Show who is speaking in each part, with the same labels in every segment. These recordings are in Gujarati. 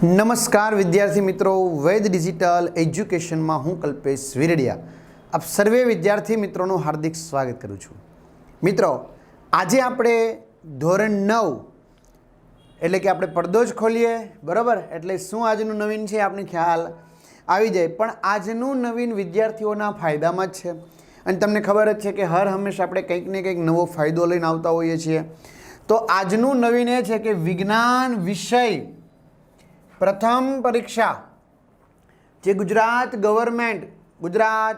Speaker 1: नमस्कार विद्यार्थी मित्रों, वैद डिजिटल एज्युकेशन में हूँ कल्पेश वीरडिया आप सर्वे विद्यार्थी मित्रों हार्दिक स्वागत करूँ छूँ। मित्रों, आज आपणे धोरण 9 एटले कि आपणे પડદો ज खोलीए बराबर। एटले शुं आजनुं नवीन छे आपने ख्याल आवी जाए, पण आजनुं नवीन विद्यार्थीओना फायदामां ज छे अने तमने खबर ज छे कि हर हमेशा आपणे कंईक ने कंईक नवो फायदो लईने आवता होईए छीए। तो आजनुं नवीन ए छे कि विज्ञान विषय प्रथम परीक्षा जे गुजरात गवर्नमेंट गुजरात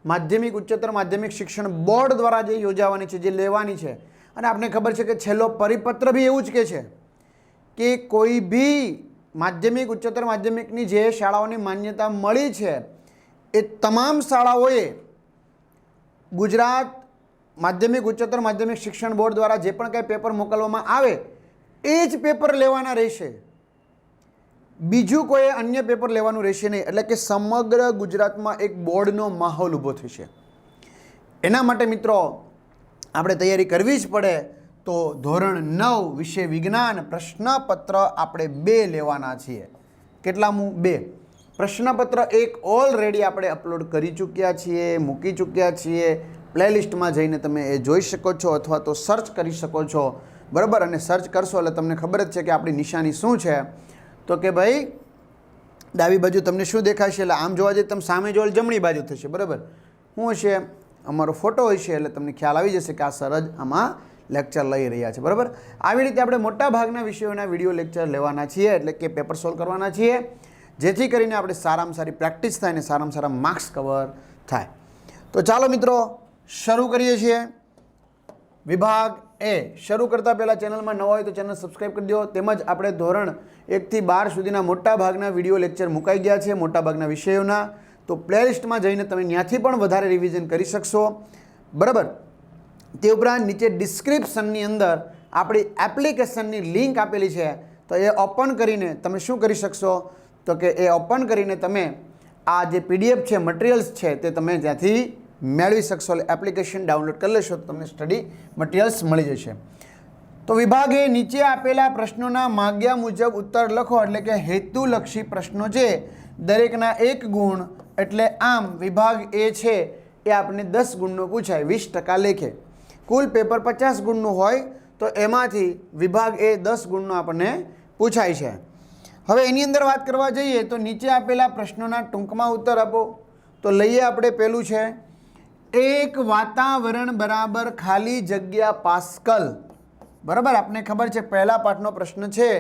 Speaker 1: माध्यमिक उच्चतर माध्यमिक शिक्षण बोर्ड द्वारा जे योजावानी छे, जे लेवानी छे, अने आपने खबर छे कि छेल्लो परिपत्र भी एवुं ज कहे छे कि कोई भी माध्यमिक उच्चतर माध्यमिकनी जे शाळाओनी मान्यता मळी छे ए तमाम शाळाओए गुजरात माध्यमिक उच्चतर माध्यमिक शिक्षण बोर्ड द्वारा जे पण कांई पेपर मोकलवामां आवे ए ज पेपर लेवाना रहेशे। बीजू कोई अन्य पेपर लेवानुं रहेशे नहीं। एटले कि समग्र गुजरात में एक बोर्डनो माहौल ऊभो थशे। एना माटे मित्रों आपणे तैयारी करवी ज पड़े। तो धोरण 9 विषय विज्ञान प्रश्नपत्र आपणे 2 लेवाना छीए। केटलामुं 2 प्रश्नपत्र 1 ऑलरेडी आपणे अपलोड करी चूक्या छीए, मूकी चूक्या छीए। प्लेलिस्ट में जईने तमे ए जोई शको छो अथवा तो सर्च करी शको छो बराबर। अने सर्च करशो एटले तमने खबर ज छे कि आपणी निशानी शुं छे। तो कि भाई डाबी बाजू तमने शुं देखाशे एटले आम जोवा जईए तम सामे जोवा जमणी बाजू थशे बराबर। शुं हशे अमारो फोटो हशे एटले तमने ख्याल आवी जशे कि आ सर ज आमां लेक्चर लई रह्या छे बराबर। आवी रीते आपणे मोटा भागना विषयोना विडियो लेक्चर लेवाना छीए, एटले कि पेपर सोल्व करवाना छीए, जेथी करीने आपणे सारामां सारी प्रेक्टिस थाय अने सारामां सारा मार्क्स कवर थाय। तो चालो मित्रों शरू करीए छीए। विभाग ए शुरू करता पहला चैनल में नवा हो तो चैनल सब्सक्राइब कर दो। तेमज आपणे धोरण 1 થી 12 सुधीना मोटा भागना विडियो लेक्चर मुकाई गया है मोटा भागना विषयोना। तो प्लेलिस्ट में जईने तमे न्याथी पण वधारे रिविजन करी शकशो बराबर। ते उपरांत नीचे डिस्क्रिप्शननी अंदर आपणी एप्लिकेशननी लिंक आपेली है। तो ये ओपन करीने तमे शुं करी शकशो तो कि ए ओपन करीने तमे आ जे पीडीएफ है मटीरियल्स है ते तमे त्याथी मेळवी शकशो। एप्लिकेशन डाउनलॉड कर लेशो तो तमने स्टडी मटीरियल्स मळी जशे। तो विभागे नीचे आपेला प्रश्नोना माग्या मुजब उत्तर लखो एटले के हेतुलक्षी प्रश्नो छे दरेकना 1 गुण एटले आम विभाग ए छे ए आपने 10 गुणनो पूछाय 20% लेखे। कुल पेपर 50 गुणनो होय तो एमांथी विभाग ए 10 गुणनो आपने पूछाय छे। हवे एनी अंदर वात करवा जईए तो नीचे आपेला प्रश्नोना टूंकमां उत्तर आपो। तो लईए आपणे पेलुं छे एक वातावरण बराबर खाली जग्या पास्कल बराबर। आपने खबर है पहला पाठनो प्रश्न है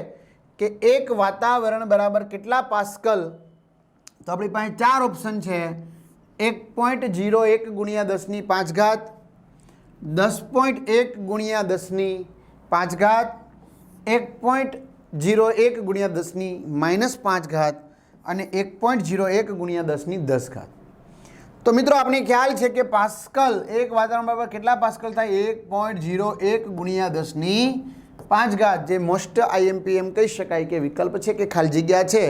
Speaker 1: कि एक वातावरण बराबर कितला पास्कल। तो अपनी पास 4 ऑप्शन है 1.01 × 10⁵, 10.1 × 10⁵, 1.01 × 10⁻⁵ અને 1.01 × 10⁻10। तो मित्रों आपने ख्याल है कि पास्कल एक वातावरण बराबर कितना पास्कल था 1.01 × 10⁵ जे मोस्ट आईएमपी कही शकाय कि विकल्प है कि खाली जग्या है।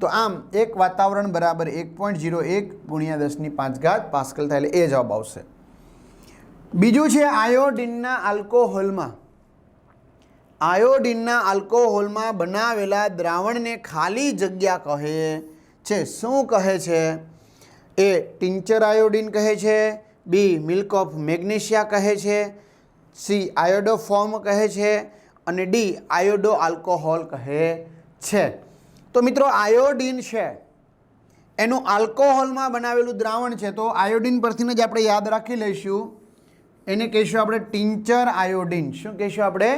Speaker 1: तो आम एक वातावरण बराबर 1.01 × 10⁵ पास्कल था ए जवाब आवशे। बीजू है आयोडीनना आल्कोहोलमां आल्कोहोलमां बनावेला द्रावणने खाली जग्या कहे छे। शुं कहे छे? ए टिंचर आयोडीन कहे छे, बी मिल्क ऑफ मैग्नेशिया कहे छे, सी आयोडोफॉर्म कहे छे अने डी आयोडो आल्कोहोल कहे छे। तो मित्रों आयोडीन है एनु आल्कोहोल में बनावेलू द्रावण है। तो आयोडीन परथी ज आपणे याद राखी लईशुं एने कहीशुं आपणे टिंचर आयोडीन। शुं कहीशुं आपणे?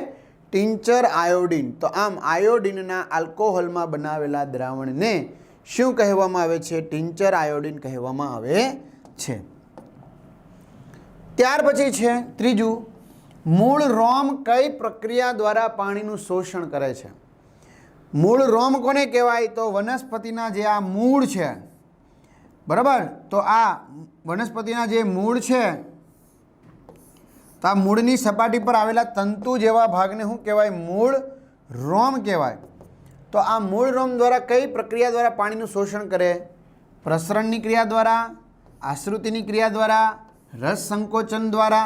Speaker 1: Tincture iodine. तो आम आयोडीनना आल्कोहोल में बनावेला द्रावणने शुं कहेवामां आवे छे? टिंचर आयोडीन कहेवामां आवे छे। त्यार पछी छे त्रीजू मूळ रोम कई प्रक्रिया द्वारा पाणीनुं शोषण करे छे। मूळ रोम कोने कहेवाय? तो वनस्पतिना जे आ मूळ छे बराबर। तो आ वनस्पतिना जे मूळ छे तो आ मूळनी सपाटी पर आवेला तंतु जेवा भागने शुं कहेवाय? मूळ रोम कहेवाय। तो आ मूळ रोम द्वारा कई प्रक्रिया द्वारा पाणीनुं शोषण करे? प्रसरणनी क्रिया द्वारा, आश्रुतिनी क्रिया द्वारा, रस संकोचन द्वारा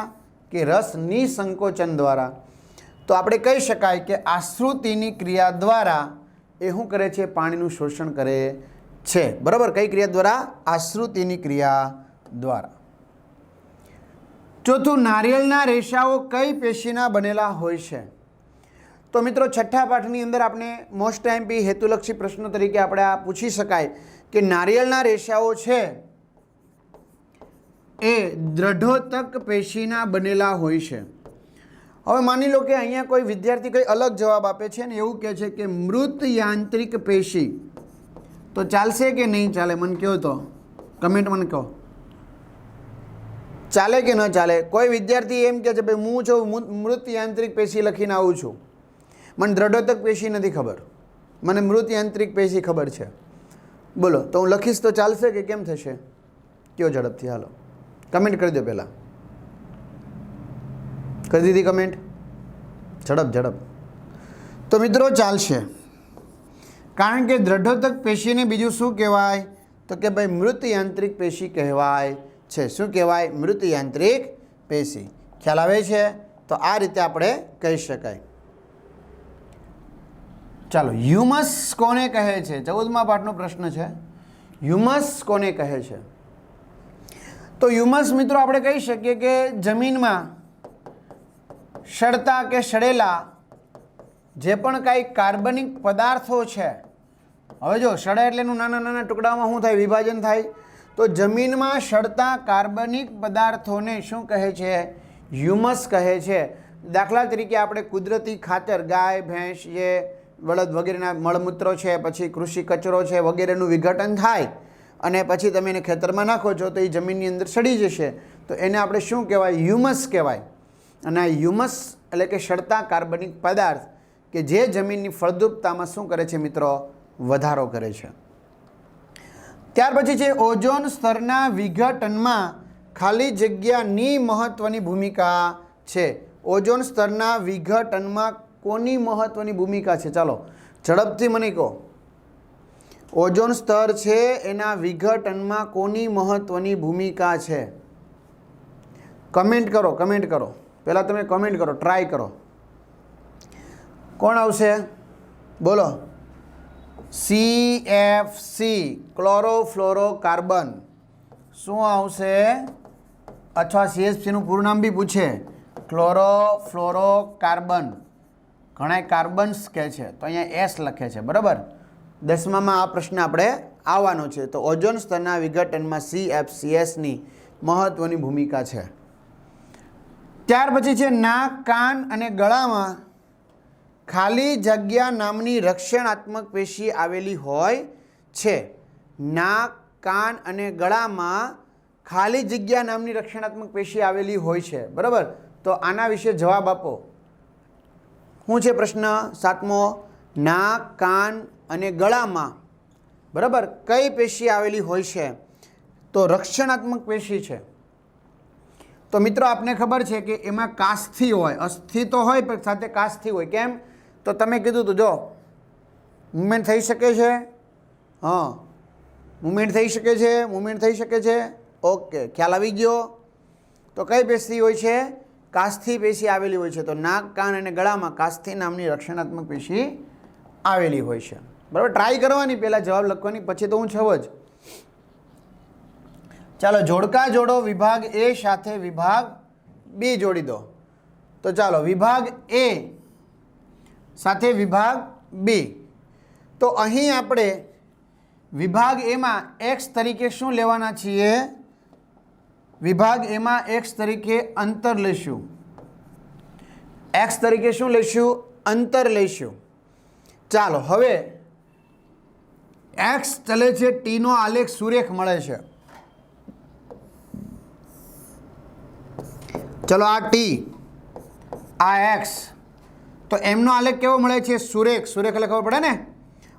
Speaker 1: कि रस निसंकोचन द्वारा। तो आपणे कही शकाय कि आश्रुतिनी क्रिया द्वारा એ શું કરે છે? પાણીનું શોષણ કરે છે, બરાબર. કઈ ક્રિયા દ્વારા? આશ્રુતિની ક્રિયા દ્વારા. ચોથું, નારિયેળના રેસાઓ કઈ પેશીના બનેલા હોય છે? તો મિત્રો છઠ્ઠા પાઠની અંદર આપણે મોસ્ટ એમપી હેતુલક્ષી પ્રશ્નો તરીકે આપણે આ પૂછી શકાય કે નારિયેળના રેસાઓ છે એ દ્રઢોતક પેશીના બનેલા હોય છે. હવે માની લો કે અહીંયા કોઈ વિદ્યાર્થી કંઈ અલગ જવાબ આપે છે ને એવું કહે છે કે મૃત યાંત્રિક પેશી, તો ચાલશે કે નહીં ચાલે? મને કહો તો, કમેન્ટ મને કહો, ચાલે કે ન ચાલે? કોઈ વિદ્યાર્થી એમ કહે છે ભાઈ હું છું મૃત યાંત્રિક પેશી લખીને આવું છું, મને દ્રઢોતક પેશી નથી ખબર, મને મૃત યાંત્રિક પેશી ખબર છે. બોલો, તો હું લખીશ તો ચાલશે કે કેમ થશે? કયો ઝડપથી, હાલો કમેન્ટ કરી દો. પહેલાં કરી દીધી કમેન્ટ? ઝડપ. તો મિત્રો ચાલશે, કારણ કે દ્રઢોતક પેશીને બીજું શું કહેવાય? તો કે ભાઈ મૃત યાંત્રિક પેશી કહેવાય છે. શું કહેવાય? મૃત યાંત્રિક પેશી. ખ્યાલ આવે છે? તો આ રીતે આપણે કહી શકાય. ચાલો, હ્યુમસ કોને કહે છે? 14મા પાઠનો પ્રશ્ન છે, હ્યુમસ કોને કહે છે? તો હ્યુમસ મિત્રો આપણે કહી શકીએ કે જમીનમાં સડતા કે સડેલા જે પણ કાંઈ કાર્બનિક પદાર્થો છે, હવે જો સડે એટલે એનું નાના નાના ટુકડામાં શું થાય? વિભાજન થાય. તો જમીનમાં સડતા કાર્બનિક પદાર્થોને શું કહે છે? હ્યુમસ કહે છે. દાખલા તરીકે આપણે કુદરતી ખાતર, ગાય ભેંસ જે બળદ વગેરેના મળમૂત્રો છે, પછી કૃષિ કચરો છે વગેરેનું વિઘટન થાય અને પછી તમે એને ખેતરમાં નાખો છો તો એ જમીનની અંદર સડી જશે, તો એને આપણે શું કહેવાય? હ્યુમસ કહેવાય. અને આ હ્યુમસ એટલે કે સડતા કાર્બનિક પદાર્થ કે જે જમીનની ફળદ્રુપતામાં શું કરે છે મિત્રો? વધારો કરે છે. ત્યાર પછી છે ઓઝોન સ્તરના વિઘટનમાં ખાલી જગ્યાની મહત્વની ભૂમિકા છે. ઓઝોન સ્તરના વિઘટનમાં કોની મહત્વની ભૂમિકા છે? ચાલો ઝડપથી મને કહો. ઓઝોન સ્તર છે એના વિઘટનમાં કોની મહત્વની ભૂમિકા છે? કમેન્ટ કરો, કમેન્ટ કરો. પહેલાં તમે કમેન્ટ કરો, ટ્રાય કરો. કોણ આવશે? બોલો. CFC, chlorofluorocarbon. શું આવશે? અથવા CFCનું પૂરું નામ બી પૂછે, ક્લોરોફ્લોરોકાર્બન. ઘણા કાર્બન્સ કહે છે તો અહીંયા S લખે છે, બરાબર. 10મામાં આ પ્રશ્ન આપણે આવવાનો છે. તો ઓઝોન સ્તરના વિઘટનમાં CFCSની મહત્વની ભૂમિકા છે. ત્યાર પછી છે નાક, કાન અને ગળામાં ખાલી જગ્યા નામની રક્ષણાત્મક પેશી આવેલી હોય છે. નાક, કાન અને ગળામાં ખાલી જગ્યા નામની રક્ષણાત્મક પેશી આવેલી હોય છે, બરાબર. તો આના વિશે જવાબ આપો. શું છે પ્રશ્ન? 7મો, નાક, કાન અને ગળામાં, બરાબર, કઈ પેશી આવેલી હોય છે? તો રક્ષણાત્મક પેશી છે. તો મિત્રો આપને ખબર છે કે એમાં કાસ્થિ હોય, અસ્થિ તો હોય પણ સાથે કાસ્થિ હોય. કેમ? તો તમે કીધું તો જો મુવમેન્ટ થઈ શકે છે. હા, મુવમેન્ટ થઈ શકે છે, મુવમેન્ટ થઈ શકે છે. ઓકે, ખ્યાલ આવી ગયો. તો કઈ પેશી હોય છે? કાસ્થિ પેશી આવેલી હોય છે. તો નાક, કાન અને ગળામાં કાસ્થિ નામની રક્ષણાત્મક પેશી આવેલી હોય છે, બરાબર. ટ્રાય કરવાની, પહેલાં જવાબ લખવાની, પછી તો હું છવ જ. ચાલો, જોડકા જોડો. વિભાગ A સાથે વિભાગ B જોડી દો. તો ચાલો, વિભાગ A સાથે વિભાગ B. તો અહીં આપણે વિભાગ Aમાં X તરીકે શું લેવાના છીએ? વિભાગ Aમાં X તરીકે અંતર લઈશું. X તરીકે શું લઈશું? અંતર લઈશું. ચાલો, હવે X ચલે છે, Tનો આલેખ સુરેખ મળે છે. ચલો, આ T, આ X, તો એમનો આલેખ કેવો મળે છે? સુરેખ. સુરેખ એટલે ખબર પડે ને?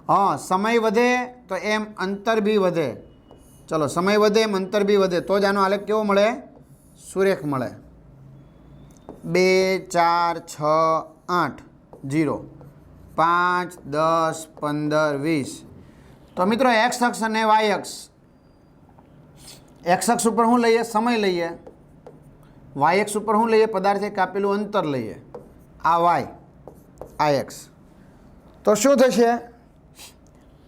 Speaker 1: હા, સમય વધે તો એમ અંતર બી વધે. ચલો, સમય વધે એમ અંતર બી વધે, તો જ આનો આલેખ કેવો મળે? સુરેખ મળે. 2, 4, 6, 8, 0, 5, 10, 15, 20. તો મિત્રો X અક્ષ અને Y અક્ષ, X અક્ષ ઉપર શું લઈએ? સમય લઈએ. Y અક્ષ ઉપર શું લઈએ? પદાર્થે કાપેલું અંતર લઈએ. આ Y, આ X. તો શું થશે?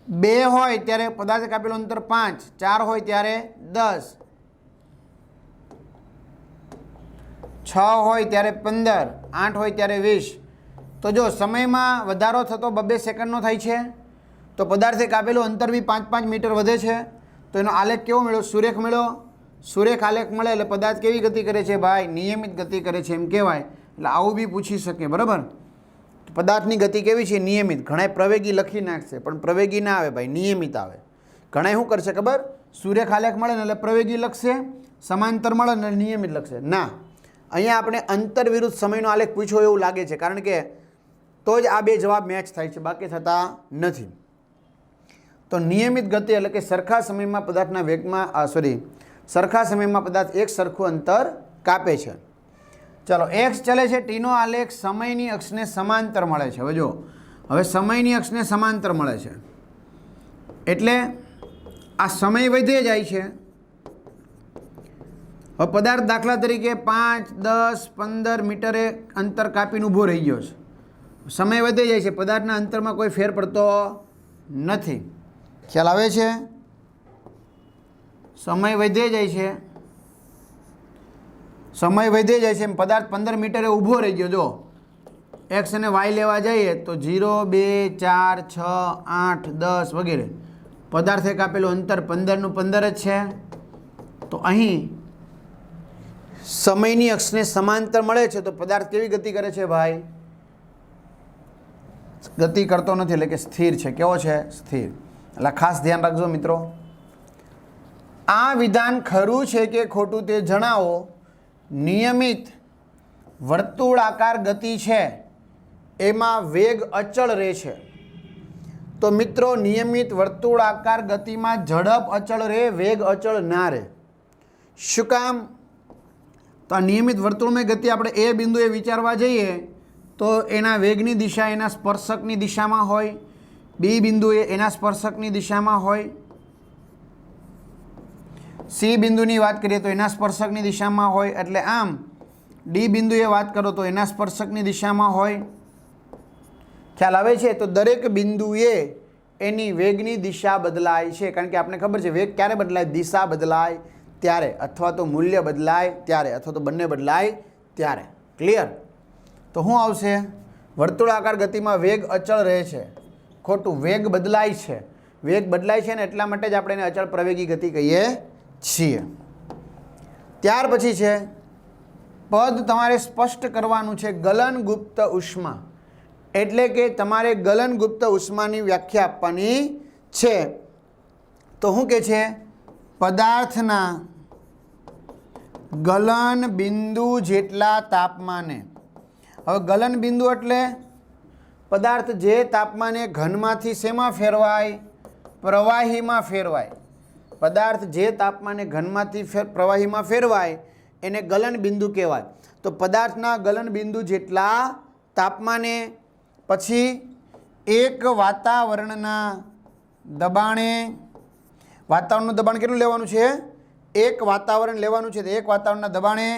Speaker 1: 2 હોય ત્યારે પદાર્થે કાપેલું અંતર 5, 4 હોય ત્યારે 10, 6 હોય ત્યારે 15, 8 હોય ત્યારે 20. તો જો સમયમાં વધારો થતો 2 સેકન્ડનો થાય છે, તો પદાર્થે કાપેલું અંતર બી 5-5 મીટર વધે છે. તો એનો આલેખ કેવો મળ્યો? સુરેખ મળ્યો. સુરેખ આલેખ મળે એટલે પદાર્થ કેવી ગતિ કરે છે ભાઈ? નિયમિત ગતિ કરે છે એમ કહેવાય. એટલે આવું બી પૂછી શકે, બરાબર. પદાર્થની ગતિ કેવી છે? નિયમિત. ઘણા પ્રવેગી લખી નાખશે, પણ પ્રવેગી ના આવે ભાઈ, નિયમિત આવે. ઘણા શું કરશે ખબર? સુરેખ આલેખ મળે ને એટલે પ્રવેગી લખશે, સમાંતર મળે ને નિયમિત લખશે. ના, અહીંયા આપણે અંતર વિરુદ્ધ સમયનો આલેખ પૂછ્યો એવું લાગે છે, કારણ કે તો જ આ 2 જવાબ મેચ થાય છે, બાકી થતા નથી. તો નિયમિત ગતિ એટલે કે સરખા સમયમાં પદાર્થના વેગમાં સરખા સમયમાં પદાર્થ એક સરખું અંતર કાપે છે. ચાલો, એક્સ ચલે છે, ટીનો આલેખ સમયની અક્ષને સમાંતર મળે છે. હવે જો, હવે સમયની અક્ષને સમાંતર મળે છે એટલે આ સમય વધે જાય છે. હવે પદાર્થ દાખલા તરીકે 5, 10, 15 મીટરે અંતર કાપીને ઊભો રહી ગયો છે. સમય વધે જાય છે, પદાર્થના અંતરમાં કોઈ ફેર પડતો નથી. ખ્યાલ આવે છે? સમય વધે જાય છે, સમય વધે જાય છે. પદાર્થ 15 મીટરે ઊભો રહી ગયો. જો એક્સ અને વાય લેવા જઈએ તો 0, 2, 4, 6, 8, 10 વગેરે. પદાર્થે કાપેલું અંતર 15નું 15 જ છે. તો અહીં સમયની અક્ષને સમાંતર મળે છે, તો પદાર્થ કેવી ગતિ કરે છે ભાઈ? ગતિ કરતો નથી, એટલે કે સ્થિર છે. કેવો છે? સ્થિર. એટલે ખાસ ધ્યાન રાખજો મિત્રો. આ વિધાન ખરું છે કે ખોટું તે જણાવો. નિયમિત વર્તુળાકાર ગતિ છે એમાં વેગ અચળ રહે છે. તો મિત્રો નિયમિત વર્તુળાકાર ગતિમાં ઝડપ અચળ રહે, વેગ અચળ ના રહે. શું કામ? તો આ નિયમિત વર્તુળમય ગતિ આપણે એ બિંદુએ વિચારવા જઈએ તો એના વેગની દિશા એના સ્પર્શકની દિશામાં હોય, બી બિંદુએ એના સ્પર્શકની દિશામાં હોય, સી બિંદુની વાત કરીએ તો એના સ્પર્શકની દિશામાં હોય, એટલે આમ ડી બિંદુએ વાત કરો તો એના સ્પર્શકની દિશામાં હોય. ખ્યાલ આવે છે? તો દરેક બિંદુએ એની વેગની દિશા બદલાય છે, કારણ કે આપણે ખબર છે વેગ ક્યારે બદલાય? દિશા બદલાય ત્યારે, અથવા તો મૂલ્ય બદલાય ત્યારે, અથવા તો બંને બદલાય ત્યારે. ક્લિયર? તો શું આવશે? વર્તુળાકાર ગતિમાં વેગ અચળ રહે છે. ખોટું. વેગ બદલાય છે. વેગ બદલાય છે ને એટલા માટે જ આપણે એને અચળ પ્રવેગી ગતિ કહીએ છીએ. ત્યાર પછી છે પદ તમારે સ્પષ્ટ કરવાનું છે. ગલનગુપ્ત ઉષ્મા એટલે કે તમારે ગલનગુપ્ત ઉષ્માની વ્યાખ્યા આપવાની છે. તો શું કહે છે? પદાર્થના ગલન બિંદુ જેટલા તાપમાને. હવે ગલન બિંદુ એટલે પદાર્થ જે તાપમાને ઘનમાંથી શેમાં ફેરવાય? પ્રવાહીમાં ફેરવાય. પદાર્થ જે તાપમાને ઘનમાંથી પ્રવાહીમાં ફેરવાય એને ગલન બિંદુ કહેવાય. તો પદાર્થના ગલન બિંદુ જેટલા તાપમાને. પછી એક વાતાવરણના દબાણે. વાતાવરણનું દબાણ કેટલું લેવાનું છે? 1 વાતાવરણ લેવાનું છે. તો 1 વાતાવરણના દબાણે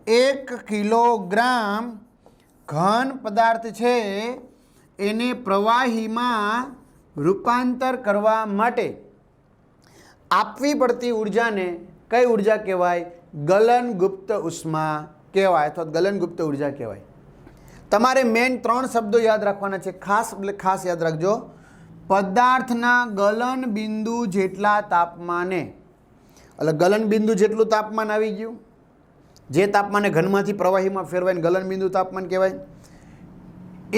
Speaker 1: 1 કિલોગ્રામ ઘન પદાર્થ છે એને પ્રવાહીમાં રૂપાંતર કરવા માટે આપવી પડતી ઉર્જાને કઈ ઉર્જા કહેવાય? ગલનગુપ્ત ઉષ્મા કહેવાય, અથવા ગલનગુપ્ત ઉર્જા કહેવાય. તમારે મેઇન 3 શબ્દો યાદ રાખવાના છે. ખાસ યાદ રાખજો. પદાર્થના ગલન બિંદુ જેટલા તાપમાને. એટલે ગલન બિંદુ જેટલું તાપમાન આવી ગયું. જે તાપમાને ઘનમાંથી પ્રવાહીમાં ફેરવાય ગલન બિંદુ તાપમાન કહેવાય.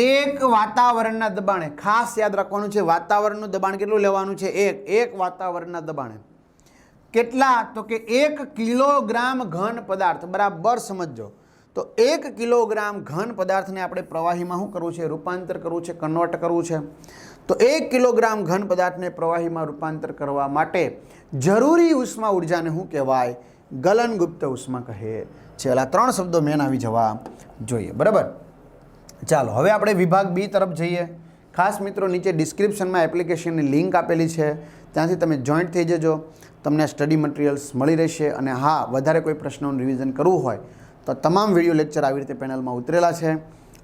Speaker 1: 1 વાતાવરણના દબાણે. ખાસ યાદ રાખવાનું છે વાતાવરણનું દબાણ કેટલું લેવાનું છે? 1 વાતાવરણના દબાણે. કેટલા? તો કે 1 કિલોગ્રામ ઘન પદાર્થ. બરાબર સમજો. તો 1 કિલોગ્રામ ઘન પદાર્થને આપણે પ્રવાહીમાં શું કરવું છે? રૂપાંતર કરવું છે, કન્વર્ટ કરવું છે. તો 1 કિલોગ્રામ ઘન પદાર્થને પ્રવાહીમાં રૂપાંતર કરવા માટે જરૂરી ઉષ્મા ઉર્જાને શું કહેવાય? ગલનગુપ્ત ઉષ્મા કહે છે. આ 3 શબ્દો મેન આવી જવા જોઈએ. બરાબર. ચાલો હવે આપણે વિભાગ બી તરફ જઈએ. ખાસ મિત્રો નીચે ડિસ્ક્રિપ્શનમાં એપ્લિકેશનની લિંક આપેલી છે, ત્યાંથી તમે જોઈન્ટ થઈ જજો. તમને સ્ટડી મટીરિયલ્સ મળી રહેશે. અને હા, વધારે કોઈ પ્રશ્નોનું રિવિઝન કરવું હોય તો તમામ વિડીયો લેક્ચર આવી રીતે પેનલમાં ઉતરેલા છે.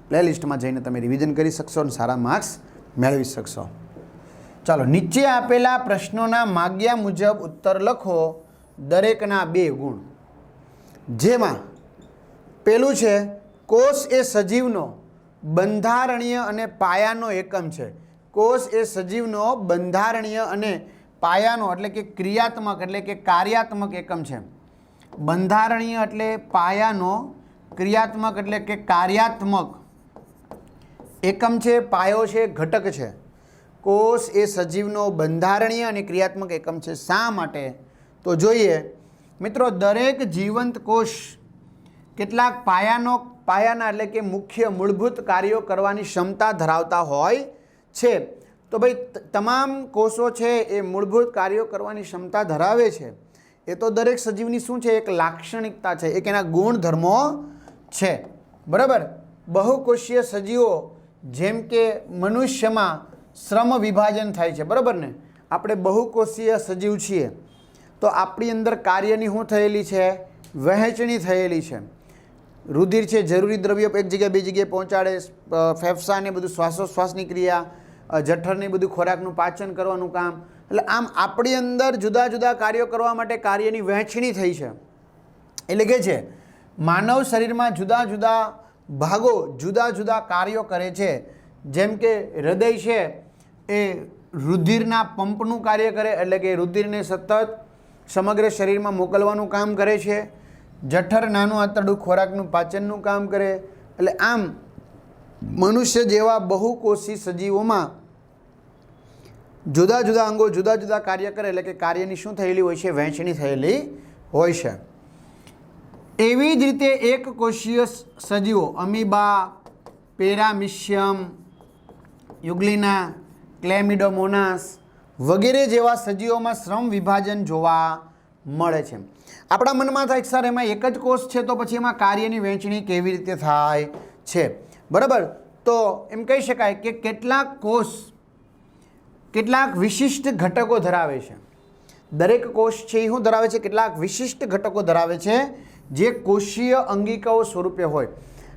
Speaker 1: પ્લેલિસ્ટમાં જઈને તમે રિવિઝન કરી શકશો અને સારા માર્ક્સ મેળવી શકશો. ચાલો, નીચે આપેલા પ્રશ્નોના માગ્યા મુજબ ઉત્તર લખો, દરેકના 2 ગુણ. જેમાં પેલું છે, કોષ એ સજીવનો બંધારણીય અને પાયાનો એકમ છે. કોષ એ સજીવનો બંધારણીય અને પાયાનો એટલે કે ક્રિયાત્મક એટલે કે કાર્યાત્મક એકમ છે. બંધારણીય એટલે પાયાનો, ક્રિયાત્મક એટલે કે કાર્યાત્મક એકમ છે, પાયો છે, ઘટક છે. કોષ એ સજીવનો બંધારણીય અને ક્રિયાત્મક એકમ છે. શા માટે? તો જોઈએ મિત્રો, દરેક જીવંત કોષ કેટલાક પાયાના એટલે કે મુખ્ય મૂળભૂત કાર્યો કરવાની ક્ષમતા ધરાવતા હોય છે. તો ભાઈ તમામ કોષો છે એ મૂળભૂત કાર્યો કરવાની ક્ષમતા ધરાવે છે. એ તો દરેક સજીવની શું છે? એક લાક્ષણિકતા છે, એક એના ગુણધર્મો છે. બરાબર. બહુકોષીય સજીવો જેમ કે મનુષ્યમાં શ્રમ વિભાજન થાય છે. બરાબર ને? આપણે બહુકોષીય સજીવ છીએ તો આપણી અંદર કાર્યની શું થયેલી છે? વહેંચણી થયેલી છે. રુધિર છે જરૂરી દ્રવ્યો એક જગ્યાએ 2 જગ્યાએ પહોંચાડે, ફેફસાને બધું શ્વાસોશ્વાસની ક્રિયા, જઠરની બધું ખોરાકનું પાચન કરવાનું કામ. એટલે આમ આપણી અંદર જુદા જુદા કાર્યો કરવા માટે કાર્યની વહેંચણી થઈ છે. એટલે કે છે માનવ શરીરમાં જુદા જુદા ભાગો જુદા જુદા કાર્યો કરે છે. જેમ કે હૃદય છે એ રુધિરના પંપનું કાર્ય કરે, એટલે કે રુધિરને સતત સમગ્ર શરીરમાં મોકલવાનું કામ કરે છે. જઠર નાનું આંતરડું ખોરાકનું પાચનનું કામ કરે. એટલે આમ મનુષ્ય જેવા બહુકોષી સજીવોમાં જુદા જુદા અંગો જુદા જુદા કાર્ય કરે, એટલે કે કાર્યની શું થયેલી હોય છે? વહેંચણી થયેલી હોય છે. એવી જ રીતે એક કોષીય સજીવો અમીબા, પેરામિશિયમ, યુગ્લિના, ક્લેમિડોમોનાસ વગેરે જેવા સજીવોમાં શ્રમ વિભાજન જોવા મળે છે. આપણા મનમાં થાય સર એમાં એક જ કોષ છે તો પછી એમાં કાર્યની વહેંચણી કેવી રીતે થાય છે? બરાબર. તો એમ કહી શકાય કે કેટલાક કોષ કેટલાક વિશિષ્ટ ઘટકો ધરાવે છે. દરેક કોષ છે એ શું ધરાવે છે? કેટલાક વિશિષ્ટ ઘટકો ધરાવે છે જે કોષીય અંગિકાઓ સ્વરૂપે હોય.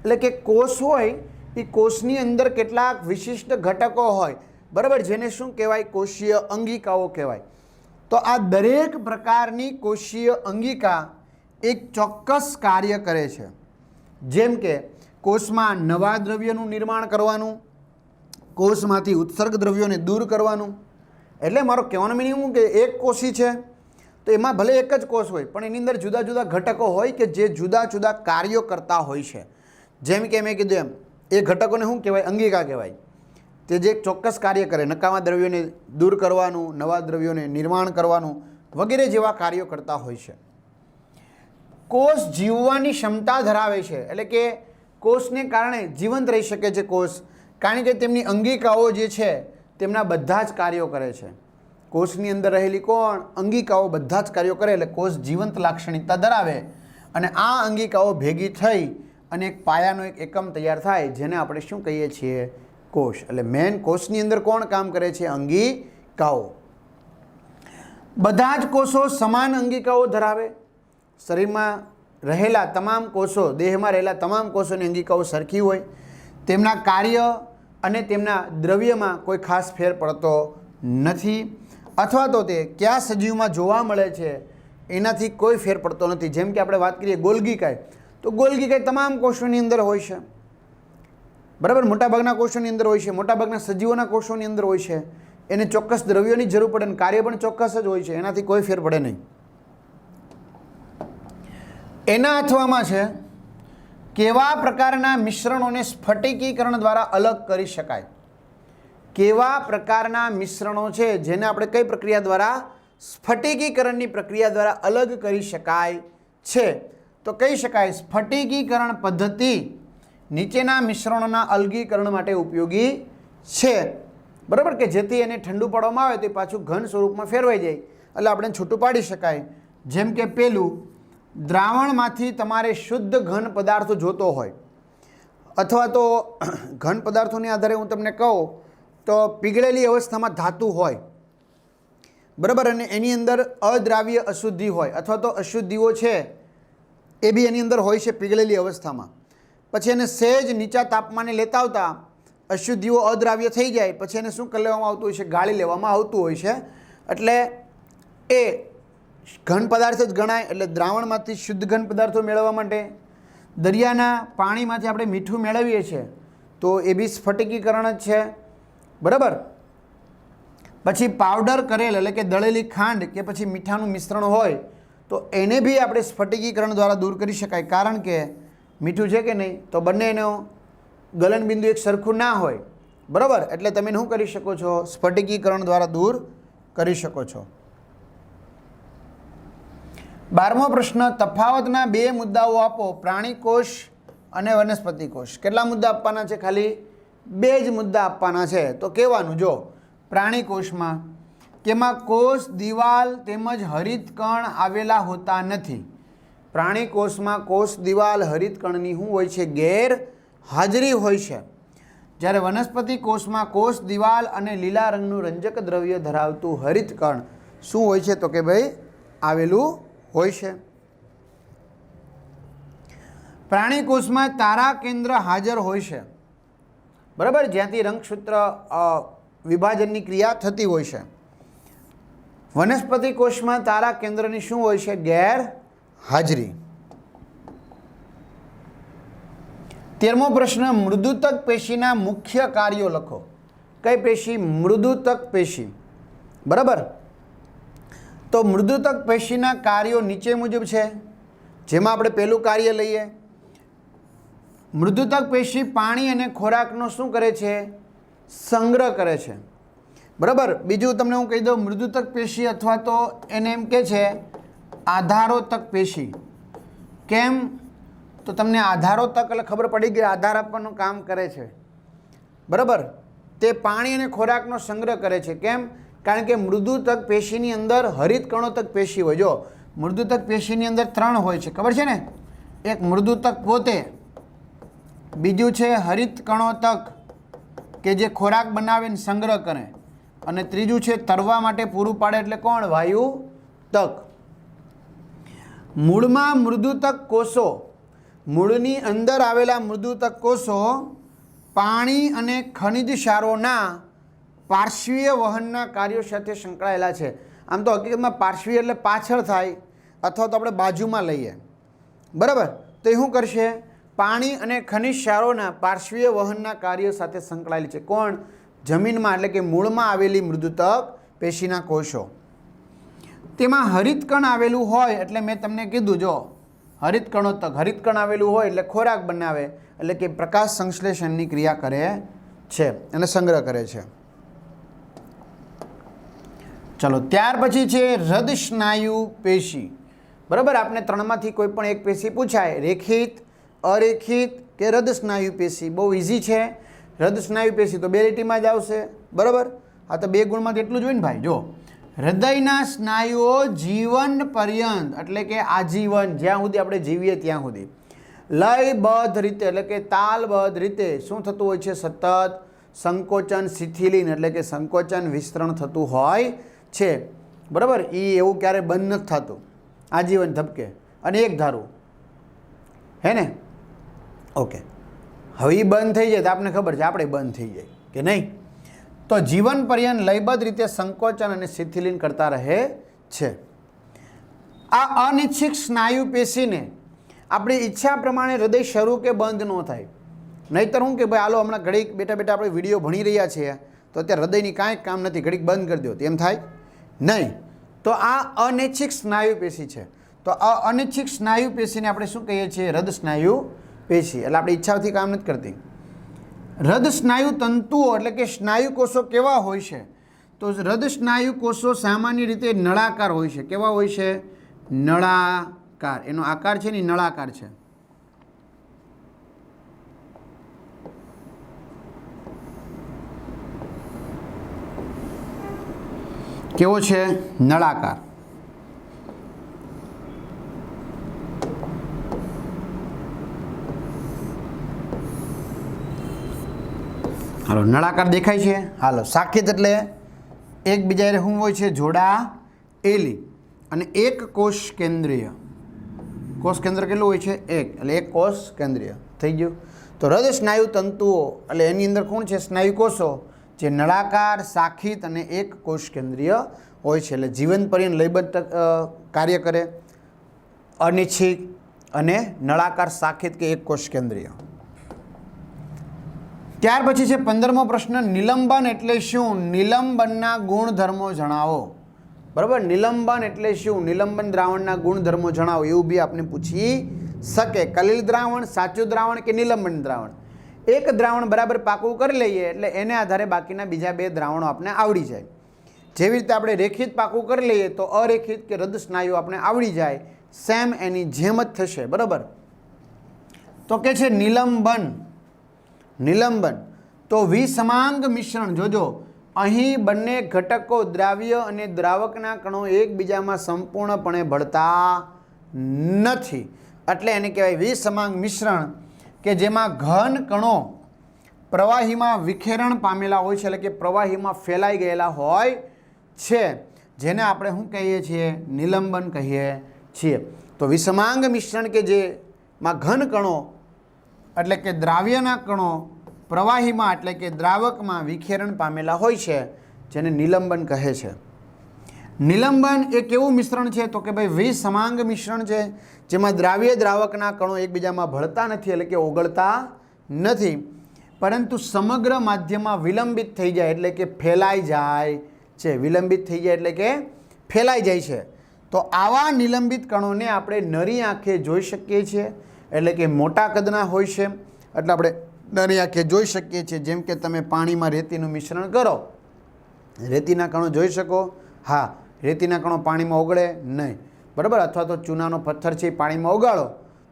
Speaker 1: એટલે કે કોષ હોય એ કોષની અંદર કેટલાક વિશિષ્ટ ઘટકો હોય. બરાબર. જેને શું કહેવાય? કોષીય અંગિકાઓ કહેવાય. તો આ દરેક પ્રકારની કોષીય અંગિકા એક ચોક્કસ કાર્ય કરે છે. જેમ કે કોષમાં નવા દ્રવ્યનું નિર્માણ કરવાનું, કોષમાંથી ઉત્સર્ગ દ્રવ્યોને દૂર કરવાનું. એટલે મારો કહેવાનો મિનિંગ કે એક કોષી છે તો એમાં ભલે એક જ કોષ હોય પણ એની અંદર જુદા જુદા ઘટકો હોય કે જે જુદા જુદા કાર્યો કરતા હોય છે. જેમ કે મેં કીધું એમ એ ઘટકોને શું કહેવાય? અંગિકા કહેવાય. તે જે ચોક્કસ કાર્ય કરે, નકામા દ્રવ્યોને દૂર કરવાનું, નવા દ્રવ્યોને નિર્માણ કરવાનું વગેરે જેવા કાર્યો કરતા હોય છે. કોષ જીવવાની ક્ષમતા ધરાવે છે. એટલે કે કોષને કારણે જીવંત રહી શકે છે કોષ, કારણ કે તેમની અંગિકાઓ જે છે તેમના બધા જ કાર્યો કરે છે. કોષની અંદર રહેલી અંગિકાઓ બધા જ કાર્યો કરે એટલે કોષ જીવંત લાક્ષણિકતા ધરાવે. અને આ અંગિકાઓ ભેગી થઈ અને એક પાયાનો એક એકમ તૈયાર થાય જેને આપણે શું કહીએ છીએ? કોષ. એટલે મેન કોષની અંદર કોણ કામ કરે છે? અંગિકાઓ. બધા જ કોષો સમાન અંગિકાઓ ધરાવે. શરીરમાં રહેલા તમામ કોષો, દેહમાં રહેલા તમામ કોષોની અંગિકાઓ સરખી હોય. તેમના કાર્ય અને તેમના દ્રવ્યમાં કોઈ ખાસ ફેર પડતો નથી. અથવા તો તે કયા સજીવમાં જોવા મળે છે એનાથી કોઈ ફેર પડતો નથી. જેમ કે આપણે વાત કરીએ ગોલ્ગીકાય, તો ગોલ્ગીકાય તમામ કોષોની અંદર હોય છે. બરાબર. મોટાભાગના કોષોની અંદર હોય છે, મોટાભાગના સજીવોના કોષોની અંદર હોય છે. એને ચોક્કસ દ્રવ્યોની જરૂર પડે અને કાર્ય પણ ચોક્કસ જ હોય છે, એનાથી કોઈ ફેર પડે નહીં. એના અથવામાં છે કેવા પ્રકારના મિશ્રણોને સ્ફટિકીકરણ દ્વારા અલગ કરી શકાય? કેવા પ્રકારના મિશ્રણો છે જેને આપણે કઈ પ્રક્રિયા દ્વારા? સ્ફટિકીકરણની પ્રક્રિયા દ્વારા અલગ કરી શકાય છે? તો કહી શકાય સ્ફટિકીકરણ પદ્ધતિ નીચેના મિશ્રણોના અલગીકરણ માટે ઉપયોગી છે. બરાબર. કે જેથી એને ઠંડુ પાડવામાં આવે તો પાછું ઘન સ્વરૂપમાં ફેરવાઈ જાય એટલે આપણે છૂટું પાડી શકાય. જેમ કે પેલું, દ્રાવણમાંથી તમારે શુદ્ધ ઘન પદાર્થ જોતો હોય અથવા તો ઘન પદાર્થોને આધારે હું તમને કહું તો પીગળેલી અવસ્થામાં ધાતુ હોય. બરાબર. અને એની અંદર અદ્રાવ્ય અશુદ્ધિ હોય અથવા તો અશુદ્ધિઓ છે એ બી એની અંદર હોય છે પીગળેલી અવસ્થામાં. પછી એને સહેજ નીચા તાપમાને લેતા આવતા અશુદ્ધિઓ અદ્રાવ્ય થઈ જાય પછી એને શું કરી લેવામાં આવતું હોય છે? ગાળી લેવામાં આવતું હોય છે. એટલે એ ઘન પદાર્થ જ ગણાય. એટલે દ્રાવણમાંથી શુદ્ધ ઘન પદાર્થો મેળવવા માટે દરિયાના પાણીમાંથી આપણે મીઠું મેળવીએ છીએ તો એ બી સ્ફટિકીકરણ જ છે. બરાબર. પછી પાવડર કરેલ એટલે કે દળેલી ખાંડ કે પછી મીઠાનું મિશ્રણ હોય તો એને બી આપણે સ્ફટિકીકરણ દ્વારા દૂર કરી શકાય. કારણ કે મીઠું છે કે નહીં તો બંનેનો ગલનબિંદુ એક સરખું ના હોય. બરાબર. એટલે તમે શું કરી શકો છો? સ્ફટિકીકરણ દ્વારા દૂર કરી શકો છો. 12મો પ્રશ્ન, તફાવતના 2 મુદ્દાઓ આપો. પ્રાણી કોષ અને વનસ્પતિ કોષ. કેટલા મુદ્દા આપવાના છે? ખાલી 2 જ મુદ્દા આપવાના છે. તો કહેવાનું જો પ્રાણી કોષમાં તેમાં કોષ દિવાલ તેમજ હરિતકણ આવેલા હોતા નથી. પ્રાણી કોષમાં કોષ દિવાલ હરિતકણની શું હોય છે? ગેરહાજરી હોય છે. જ્યારે વનસ્પતિ કોષમાં કોષ દિવાલ અને લીલા રંગનું રંજક દ્રવ્ય ધરાવતું હરિતકણ શું હોય છે? તો કે ભાઈ આવેલું હોય છે. પ્રાણી કોષમાં તારા કેન્દ્ર હાજર હોય છે. બરાબર. જ્યાંથી રંગસૂત્ર વિભાજનની ક્રિયા થતી હોય છે. વનસ્પતિ કોષમાં તારા કેન્દ્રની શું હોય છે? ગેરહાજરી. 13મો પ્રશ્ન, મૃદુતક પેશીના મુખ્ય કાર્યો લખો. કઈ પેશી? મૃદુતક પેશી. બરાબર. તો મૃદુતક પેશીના કાર્યો નીચે મુજબ છે. જેમાં આપણે પહેલું કાર્ય લઈએ. મૃદુતક પેશી પાણી અને ખોરાકનો શું કરે છે? સંગ્રહ કરે છે. બરાબર. બીજું તમને હું કહી દઉં, મૃદુતક પેશી અથવા તો એને એમ કહે છે આધારોતક પેશી. કેમ? તો તમને આધારોતક એટલે ખબર પડી ગઈ, આધાર આપવાનું કામ કરે છે. બરાબર. તે પાણી અને ખોરાકનો સંગ્રહ કરે છે. કેમ? કારણ કે મૃદુતક પેશીની અંદર હરિતકણોતક પેશી હોય. જો મૃદુતક પેશીની અંદર 3 હોય છે, ખબર છે ને? એક મૃદુતક પોતે, બીજું છે હરિતકણોતક કે જે ખોરાક બનાવીને સંગ્રહ કરે, અને ત્રીજું છે તરવા માટે પૂરું પાડે એટલે કોણ? વાયુતક. મૂળમાં મૃદુતક કોષો, મૂળની અંદર આવેલા મૃદુતક કોષો પાણી અને ખનિજ ક્ષારોના પાર્શ્વીય વહનના કાર્યો સાથે સંકળાયેલા છે. આમ તો હકીકતમાં પાર્શ્વીય એટલે પાછળ થાય અથવા તો આપણે બાજુમાં લઈએ. બરાબર. તો એ શું કરશે? પાણી અને ખનિજ ક્ષારોના પાર્શ્વીય વહનના કાર્યો સાથે સંકળાયેલી છે. કોણ? જમીનમાં એટલે કે મૂળમાં આવેલી મૃદુતક પેશીના કોષો. તેમાં હરિતકણ આવેલું હોય એટલે મેં તમને કીધું જો હરિતકણોતક, હરિતકણ આવેલું હોય એટલે ખોરાક બનાવે, એટલે કે પ્રકાશ સંશ્લેષણની ક્રિયા કરે છે અને સંગ્રહ કરે છે. ચલો ત્યાર પછી છે હૃદ સ્નાયુ પેશી. બરાબર. આપણે 3માંથી કોઈ પણ એક પેશી પૂછાય, રેખિત, અરેખિત કે હૃદ સ્નાયુ પેશી. બહુ ઇઝી છે. હૃદ સ્નાયુ પેશી તો 2 લીટીમાં જ આવશે. બરાબર. આ તો 2 ગુણમાંથી એટલું જ હોય ને ભાઈ. જો હૃદયના સ્નાયુઓ જીવન પર્યંત એટલે કે આજીવન, જ્યાં સુધી આપણે જીવીએ ત્યાં સુધી લયબદ્ધ રીતે એટલે કે તાલબદ્ધ રીતે શું થતું હોય છે? સતત સંકોચન શિથિલીન એટલે કે સંકોચન વિસ્તરણ થતું હોય છે. બરાબર. એ એવું ક્યારે બંધ નથી થતું, આજીવન ધબકે અને એક ધારું. હે ને? ઓકે. હવે એ બંધ થઈ જાય તો આપણને ખબર છે આપણે બંધ થઈ જાય કે નહીં. તો જીવન પર્યંત લયબદ્ધ રીતે સંકોચન અને શિથિલીન કરતા રહે છે. આ અનિચ્છિક સ્નાયુ પેશીને આપણી ઈચ્છા પ્રમાણે હૃદય શરૂ કે બંધ ન થાય. નહીંતર હું કે ભાઈ હાલો હમણાં ઘડીક બેઠા બેઠા આપણે વિડીયો ભણી રહ્યા છીએ તો અત્યારે હૃદયની કાંઈ કામ નથી, ઘડીક બંધ કરી દો, એમ થાય નહીં. તો આ અનૈચ્છિક સ્નાયુ પેશી છે. તો આ અનૈચ્છિક સ્નાયુ પેશીને આપણે શું કહીએ છીએ? હૃદ સ્નાયુ પેશી. એટલે આપણી ઈચ્છાથી કામ નથી કરતી. હૃદ સ્નાયુ તંતુઓ એટલે કે સ્નાયુ કોષો કેવા હોય છે? તો હૃદ સ્નાયુ કોષો સામાન્ય રીતે નળાકાર હોય છે. કેવા હોય છે? નળાકાર. એનો આકાર છે ને નળાકાર છે. કેવો છે? નળાકાર. હાલો નળાકાર દેખાય છે? હાલો સાકેત એટલે એકબીજા શું હોય છે? જોડાયેલી. અને એક કોષ કેન્દ્રીય. કોષ કેન્દ્ર કેટલું હોય છે? 1. એટલે એક કોષ કેન્દ્રીય થઈ ગયું. તો હૃદય સ્નાયુ તંતુઓ એટલે એની અંદર કોણ છે? સ્નાયુ કોષો, જે નળાકાર, શાખિત અને એક કોષ કેન્દ્રીય હોય છે. એટલે જીવન પર્યંત લયબદ્ધ કાર્ય કરે, અનિચ્છિક અને નળાકાર, શાખિત કે એક કોષ કેન્દ્રીય. ત્યાર પછી છે 15મો પ્રશ્ન, નિલંબન એટલે શું? નિલંબનના ગુણધર્મો જણાવો. બરાબર, નિલંબન એટલે શું? નિલંબન દ્રાવણના ગુણધર્મો જણાવો, એવું બી આપણે પૂછી શકે. કલીલ દ્રાવણ, સાચું દ્રાવણ કે નિલંબન દ્રાવણ? એક દ્રાવણ બરાબર પાકું કરી લઈએ એટલે એને આધારે બાકીના બીજા 2 દ્રાવણો આપણે આવડી જાય. જેવી રીતે આપણે રેખિત પાકું કરી લઈએ તો અરેખિત કે હૃદય સ્નાયુ આપણે આવડી જાય. સેમ એની જેમ જ થશે. બરાબર, તો કે છે નિલંબન. નિલંબન તો વિસમાંગ મિશ્રણ. જોજો, અહીં બંને ઘટકો દ્રાવ્ય અને દ્રાવકના કણો એકબીજામાં સંપૂર્ણપણે ભળતા નથી, એટલે એને કહેવાય વિસમાંગ મિશ્રણ, કે જેમાં ઘન કણો પ્રવાહીમાં વિખેરણ પામેલા હોય છે, એટલે કે પ્રવાહીમાં ફેલાઈ ગયેલા હોય છે, જેને આપણે શું કહીએ છીએ? નિલંબન કહીએ છીએ. તો વિસમાંગ મિશ્રણ કે જેમાં ઘન કણો એટલે કે દ્રાવ્યના કણો પ્રવાહીમાં એટલે કે દ્રાવકમાં વિખેરણ પામેલા હોય છે, જેને નિલંબન કહે છે. નિલંબન એ કેવું મિશ્રણ છે? તો કે ભાઈ વિસમાંગ મિશ્રણ છે, જેમાં દ્રાવ્ય દ્રાવકના કણો એકબીજામાં ભળતા નથી, એટલે કે ઓગળતા નથી, પરંતુ સમગ્ર માધ્યમમાં વિલંબિત થઈ જાય એટલે કે ફેલાઈ જાય છે. વિલંબિત થઈ જાય એટલે કે ફેલાઈ જાય છે. તો આવા નિલંબિત કણોને આપણે નરી આંખે જોઈ શકીએ છીએ, એટલે કે મોટા કદના હોય છે, એટલે આપણે નરી આંખે જોઈ શકીએ છીએ. જેમ કે તમે પાણીમાં રેતીનું મિશ્રણ કરો, રેતીના કણો જોઈ શકો? હા, રેતીના કણો પાણીમાં ઓગળે નહીં. બરાબર, અથવા તો ચૂનાનો પથ્થર છે એ પાણીમાં ઓગાળો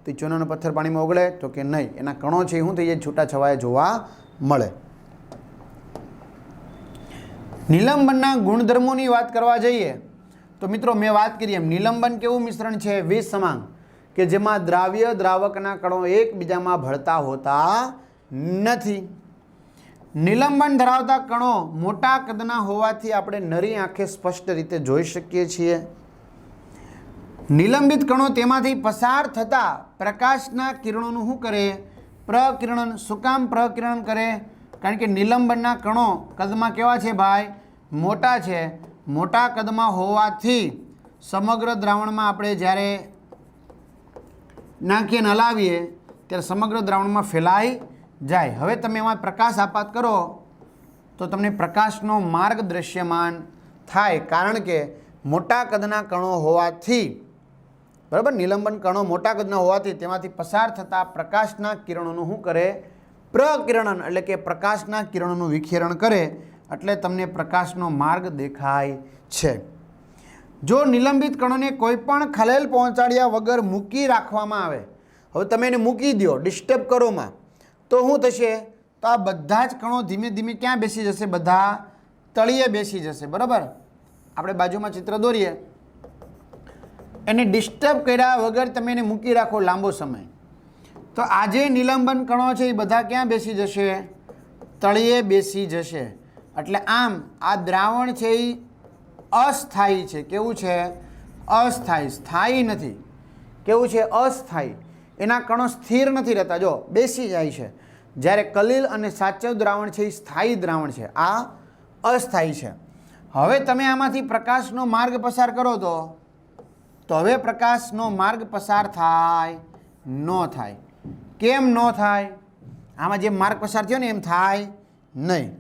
Speaker 1: તો ચૂનાનો પથ્થર પાણીમાં ઓગળે તો કે નહીં. એના કણો છે એ શું થઈ જાય? છૂટા છવાયા જોવા મળે. નિલંબનના ગુણધર્મોની વાત કરવા જઈએ તો મિત્રો મેં વાત કરી એમ નિલંબન કેવું મિશ્રણ છે? વિસમાંગ, કે જેમાં દ્રાવ્ય દ્રાવકના કણો એકબીજામાં ભળતા હોતા નથી. નિલંબન ધરાવતા કણો મોટા કદના હોવાથી આપણે નરી આંખે સ્પષ્ટ રીતે જોઈ શકીએ છીએ. નિલંબિત કણો તેમાંથી પસાર થતા પ્રકાશના કિરણોનું શું કરે? પ્રકિરણન. શું કામ પ્રકિરણન કરે? કારણ કે નિલંબનના કણો કદમાં કેવા છે ભાઈ? મોટા છે. મોટા કદમાં હોવાથી સમગ્ર દ્રાવણમાં આપણે જ્યારે નાખીએ હલાવીએ ત્યારે સમગ્ર દ્રાવણમાં ફેલાઈ જાય. હવે તમે એમાં પ્રકાશ આપાત કરો તો તમને પ્રકાશનો માર્ગ દૃશ્યમાન થાય, કારણ કે મોટા કદના કણો હોવાથી, બરાબર, નિલંબન કણો મોટા કદના હોવાથી તેમાંથી પસાર થતા પ્રકાશના કિરણોનું શું કરે? પ્રકિરણન, એટલે કે પ્રકાશના કિરણોનું વિખેરણ કરે, એટલે તમને પ્રકાશનો માર્ગ દેખાય છે. જો નિલંબિત કણોને કોઈ પણ ખલેલ પહોંચાડ્યા વગર મૂકી રાખવામાં આવે, હવે તમે એને મૂકી દો ડિસ્ટર્બ કરોમાં, તો શું થશે? તો આ બધા જ કણો ધીમે ધીમે ક્યાં બેસી જશે? બધા તળિયે બેસી જશે. બરાબર, આપણે બાજુમાં ચિત્ર દોરીએ. એને ડિસ્ટર્બ કર્યા વગર તમે એને મૂકી રાખો લાંબો સમય, તો આ જે નિલંબન કણો છે એ બધા ક્યાં બેસી જશે? તળિયે બેસી જશે. એટલે આમ આ દ્રાવણ છે એ અસ્થાયી છે. કેવું છે? અસ્થાયી. સ્થાયી નથી. કેવું છે? અસ્થાયી. એના કણો સ્થિર નથી રહેતા, જો બેસી જાય છે. જ્યારે કલીલ અને સાચવ દ્રાવણ છે એ સ્થાયી દ્રાવણ છે, આ અસ્થાયી છે. હવે તમે આમાંથી પ્રકાશનો માર્ગ પસાર કરો તો હવે પ્રકાશનો માર્ગ પસાર થાય? ન થાય. કેમ ન થાય? આમાં જે માર્ગ પસાર થયો ને એમ થાય નહીં.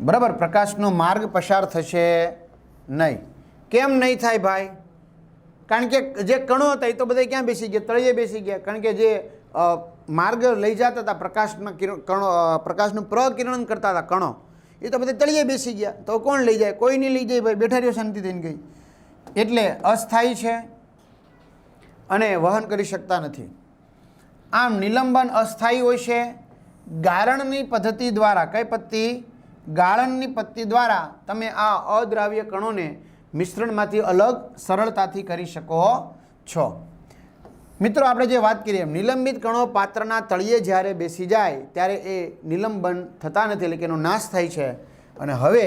Speaker 1: બરાબર, પ્રકાશનો માર્ગ પસાર થશે નહીં. કેમ નહીં થાય ભાઈ? કારણ કે જે કણો હતા એ તો બધા ક્યાં બેસી ગયા? તળિયે બેસી ગયા. કારણ કે જે માર્ગ લઈ જતા હતા પ્રકાશના કણો, પ્રકાશનું પ્રકિરણન કરતા હતા કણો, એ તો બધા તળિયે બેસી ગયા. તો કોણ લઈ જાય? કોઈ નહીં લઈ જાય ભાઈ, બેઠા રહ્યો શાંતિ થઈને ગઈ. એટલે અસ્થાયી છે અને વહન કરી શકતા નથી. આમ નિલંબન અસ્થાયી હોય છે. ગાળણની પદ્ધતિ દ્વારા, કઈ પદ્ધતિ? ગાળણની પદ્ધતિ દ્વારા તમે આ અદ્રાવ્ય કણોને મિશ્રણમાંથી અલગ સરળતાથી કરી શકો છો. મિત્રો આપણે જે વાત કરીએ નિલંબિત કણો પાત્રના તળિયે જ્યારે બેસી જાય ત્યારે એ નિલંબન થતા નથી, એટલે કે એનો નાશ થાય છે. અને હવે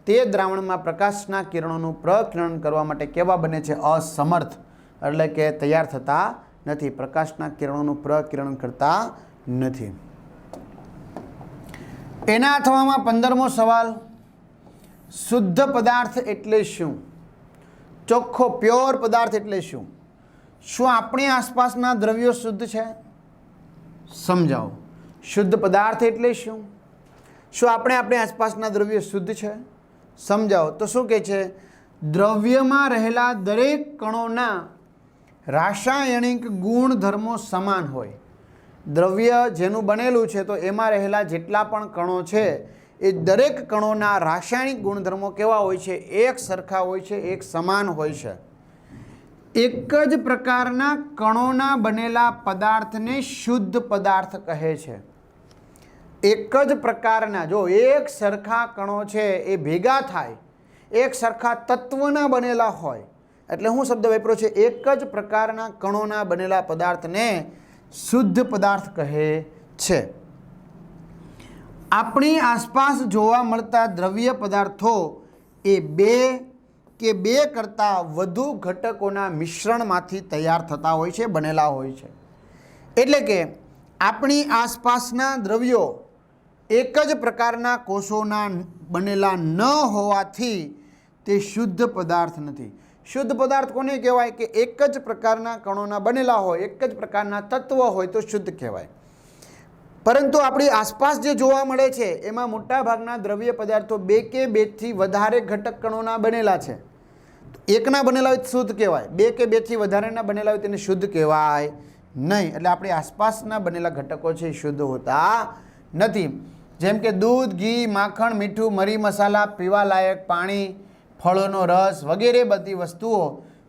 Speaker 1: તે દ્રાવણમાં પ્રકાશના કિરણોનું પ્રકિરણન કરવા માટે કેવા બને છે? અસમર્થ, એટલે કે તૈયાર થતા નથી, પ્રકાશના કિરણોનું પ્રકિરણ કરતા નથી. એના અથવામાં 15મો સવાલ, શુદ્ધ પદાર્થ એટલે શું? ચોખ્ખો પ્યોર પદાર્થ એટલે શું? શું આપણી આસપાસના દ્રવ્યો શુદ્ધ છે? સમજાવો. શુદ્ધ પદાર્થ એટલે શું? શું આપણી આસપાસના દ્રવ્યો શુદ્ધ છે? સમજાવો. તો શું કહે છે? દ્રવ્યમાં રહેલા દરેક કણોના રાસાયણિક ગુણધર્મો સમાન હોય. દ્રવ્ય જેનું બનેલું છે તો એમાં રહેલા જેટલા પણ કણો છે એ દરેક કણોના રાસાયણિક ગુણધર્મો કેવા હોય છે? એક સરખા હોય છે, એક સમાન હોય છે. એક જ પ્રકારના કણોના બનેલા પદાર્થને શુદ્ધ પદાર્થ કહે છે. એક જ પ્રકારના, જો એક સરખા કણો છે એ ભેગા થાય, એક સરખા તત્વના બનેલા હોય, એટલે હું શબ્દ વાપર્યો છે? એક જ પ્રકારના કણોના બનેલા પદાર્થને શુદ્ધ પદાર્થ કહે છે. આપણી આસપાસ જોવા મળતા દ્રવ્ય પદાર્થો એ બે કે બે કરતાં વધુ ઘટકોના મિશ્રણમાંથી તૈયાર થતા હોય છે, બનેલા હોય છે. એટલે કે આપણી આસપાસના દ્રવ્યો એક જ પ્રકારના કોષોના બનેલા ન હોવાથી તે શુદ્ધ પદાર્થ નથી. શુદ્ધ પદાર્થ કોને કહેવાય? કે એક જ પ્રકારના કણોના બનેલા હોય, એક જ પ્રકારના તત્વ હોય તો શુદ્ધ કહેવાય. પરંતુ આપણી આસપાસ જે જોવા મળે છે એમાં મોટાભાગના દ્રવ્ય પદાર્થો બે કે બેથી વધારે ઘટક કણોના બનેલા છે. એકના બનેલા હોય તો શુદ્ધ કહેવાય, બે કે બેથી વધારેના બનેલા હોય તેને શુદ્ધ કહેવાય નહીં. એટલે આપણી આસપાસના બનેલા ઘટકો છે એ શુદ્ધ હોતા નથી. જેમ કે દૂધ, ઘી, માખણ, મીઠું, મરી મસાલા, પીવાલાયક પાણી, ફળોનો રસ વગેરે બધી વસ્તુઓ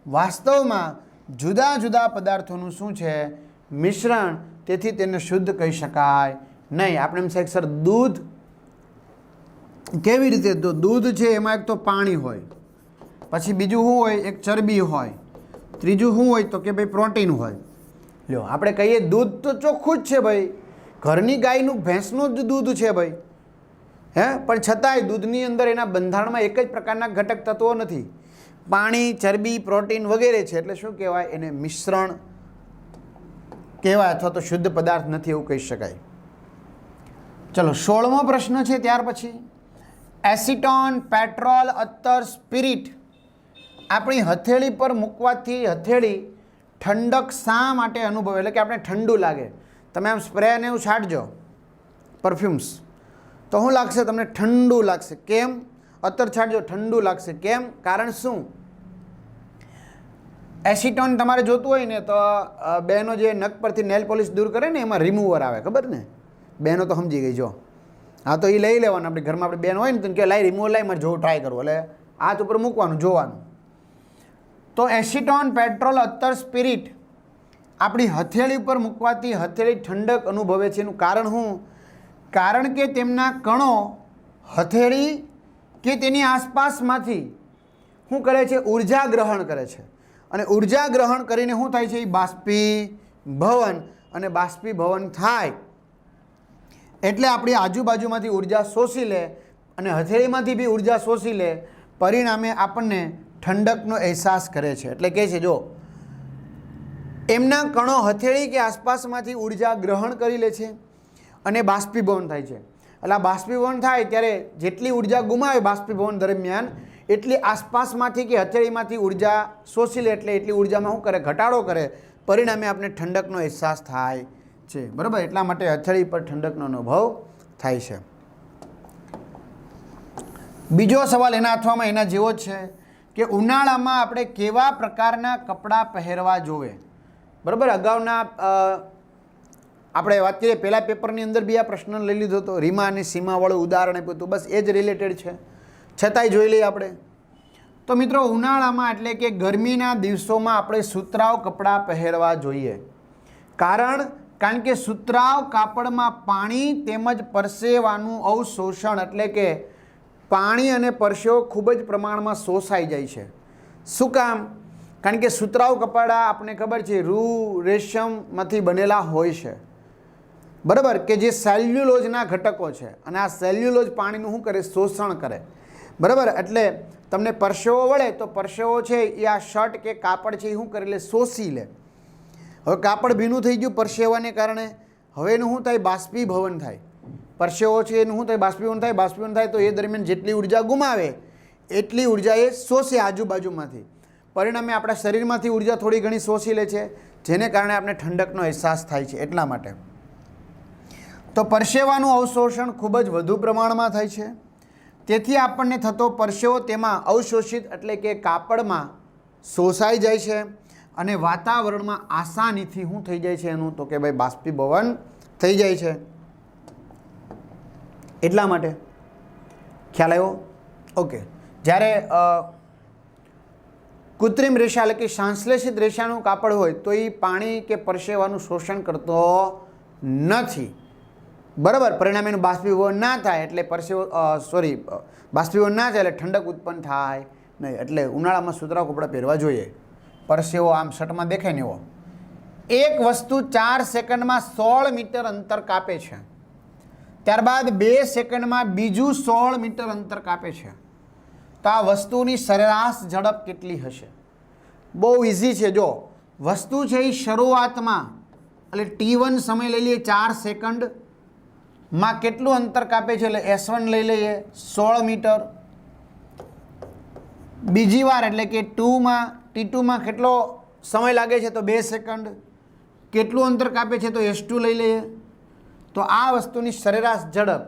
Speaker 1: વાસ્તવમાં જુદા જુદા પદાર્થોનું શું છે? મિશ્રણ. તેથી તેને શુદ્ધ કહી શકાય નહીં. આપણે એમ સાહેબ સર દૂધ કેવી રીતે? તો દૂધ છે એમાં એક તો પાણી હોય, પછી બીજું શું હોય? એક ચરબી હોય, ત્રીજું શું હોય? તો કે ભાઈ પ્રોટીન હોય. લ્યો આપણે કહીએ દૂધ તો ચોખ્ખું જ છે ભાઈ, ઘરની ગાયનું ભેંસનું જ દૂધ છે ભાઈ, હે, પણ છતાંય દૂધની અંદર એના બંધારણમાં એક જ પ્રકારના ઘટક તત્વો નથી, પાણી, ચરબી, પ્રોટીન વગેરે છે. એટલે શું કહેવાય? એને મિશ્રણ કહેવાય, અથવા તો શુદ્ધ પદાર્થ નથી એવું કહી શકાય. ચલો 16મો પ્રશ્ન છે. ત્યાર પછી એસિટોન, પેટ્રોલ, અત્તર, સ્પિરિટ આપણી હથેળી પર મૂકવાથી હથેળી ઠંડક શા માટે અનુભવે? એટલે કે આપણે ઠંડુ લાગે. તમે આમ સ્પ્રે ને એવું છાંટજો, પરફ્યુમ્સ, તો શું લાગશે? તમને ઠંડુ લાગશે. કેમ? અત્તર છાંટજો, ઠંડુ લાગશે. કેમ? કારણ શું? એસિટોન તમારે જોતું હોય ને તો બહેનો જે નખ પરથી નેલ પોલિશ દૂર કરે ને એમાં રિમૂવર આવે, ખબર ને? બહેનો તો સમજી ગઈ. જો હા, તો એ લઈ લેવાનું. આપણે ઘરમાં આપણે બેન હોય ને તો કે લાઈ રિમૂવર લાઈ, મારે જોવું, ટ્રાય કરવું, એટલે હાથ ઉપર મૂકવાનું, જોવાનું. તો એસિટોન, પેટ્રોલ, અત્તર, સ્પિરિટ આપણી હથેળી ઉપર મૂકવાથી હથેળી ઠંડક અનુભવે છે. એનું કારણ શું? કારણ કે તેમના કણો હથેળી કે તેની આસપાસમાંથી શું કરે છે? ઉર્જા ગ્રહણ કરે છે. અને ઉર્જા ગ્રહણ કરીને શું થાય છે? એ બાષ્પીભવન, અને બાષ્પીભવન થાય એટલે આપણી આજુબાજુમાંથી ઉર્જા શોષી લે અને હથેળીમાંથી બી ઉર્જા શોષી લે. પરિણામે આપણને ઠંડકનો અહેસાસ કરે છે. એટલે કહે છે જો એમના કણો હથેળી કે આસપાસમાંથી ઉર્જા ગ્રહણ કરી લે છે અને બાષ્પીભવન થાય છે. એટલે આ બાષ્પીભવન થાય ત્યારે જેટલી ઉર્જા ગુમાવે બાષ્પીભવન દરમિયાન એટલી આસપાસમાંથી કે હથેળીમાંથી ઉર્જા શોષી લે, એટલે એટલી ઉર્જામાં શું કરે? ઘટાડો કરે. પરિણામે આપણે ઠંડકનો અહેસાસ થાય છે. બરાબર? એટલા માટે હથેળી પર ઠંડકનો અનુભવ થાય છે. બીજો સવાલ એના અથવામાં એના જેવો જ છે કે ઉનાળામાં આપણે કેવા પ્રકારના કપડાં પહેરવા જોવે? બરાબર? અગાઉના આપણે વાત કરીએ પહેલા પેપરની અંદર બી આ પ્રશ્ન લઈ લીધો હતો, રીમા અને સીમાવાળું ઉદાહરણ આપ્યું હતું. બસ એ જ રિલેટેડ છે, છતાંય જોઈ લઈએ આપણે. તો મિત્રો ઉનાળામાં એટલે કે ગરમીના દિવસોમાં આપણે સુતરાઉ કપડાં પહેરવા જોઈએ. કારણ કે સુતરાઉ કાપડમાં પાણી તેમજ પરસેવાનું અવશોષણ, એટલે કે પાણી અને પરસેવો ખૂબ જ પ્રમાણમાં શોષાઈ જાય છે. શું કામ? કારણ કે સુતરાઉ કપડાં આપણને ખબર છે રૂ, રેશમમાંથી બનેલા હોય છે. બરાબર? કે જે સેલ્યુલોઝના ઘટકો છે, અને આ સેલ્યુલોઝ પાણીનું શું કરે? શોષણ કરે. બરાબર? એટલે તમને પરસેવો વળે તો પરસેવો છે એ આ શર્ટ કે કાપડ છે એ શું કરી લે? શોષી લે. હવે કાપડ ભીનું થઈ ગયું પરસેવાને કારણે, હવે એનું શું થાય? બાષ્પીભવન થાય. પરસેવો છે એનું શું થાય? બાષ્પીભવન થાય. બાષ્પીભવન થાય તો એ દરમિયાન જેટલી ઉર્જા ગુમાવે એટલી ઉર્જા એ શોષે આજુબાજુમાંથી. પરિણામે આપણા શરીરમાંથી ઉર્જા થોડી ઘણી શોષી લે છે, જેને કારણે આપણે ઠંડકનો અહેસાસ થાય છે. એટલા માટે તો પરસેવાનું અવશોષણ ખૂબ જ વધુ પ્રમાણમાં થાય છે. તેથી આપણને થતો પરસેવો તેમાં અવશોષિત એટલે કે કાપડમાં શોષાઈ જાય છે અને વાતાવરણમાં આસાનીથી શું થઈ જાય છે એનું? તો કે ભાઈ બાષ્પીભવન થઈ જાય છે. એટલા માટે ખ્યાલ આવ્યો? ઓકે. જ્યારે કૃત્રિમ રેશા એટલે કે સંશ્લેષિત રેશાનું કાપડ હોય તો એ પાણી કે પરસેવાનું શોષણ કરતો નથી, બરાબર. પરિણામે એનું બાષ્પીભવન ના થાય એટલે બાષ્પીભવન ના થાય એટલે ઠંડક ઉત્પન્ન થાય નહીં. એટલે ઉનાળામાં સુતરાઉ કપડાં પહેરવા જોઈએ. પરસેવો આમ શર્ટમાં દેખાય ને એવો. એક વસ્તુ 4 સેકન્ડમાં 16 મીટર અંતર કાપે છે, ત્યારબાદ 2 સેકન્ડમાં બીજું 16 મીટર અંતર કાપે છે. તો આ વસ્તુની સરેરાશ ઝડપ કેટલી હશે? બહુ ઇઝી છે. જો વસ્તુ છે એ શરૂઆતમાં એટલે T1 સમય લઈ લઈએ 4 સેકન્ડમાં કેટલું અંતર કાપે છે એટલે S1 લઈ લઈએ 16 મીટર. બીજી વાર એટલે કે T2માં કેટલો સમય લાગે છે તો 2 સેકન્ડ. કેટલું અંતર કાપે છે તો S2 લઈ લઈએ. તો આ વસ્તુની સરેરાશ ઝડપ.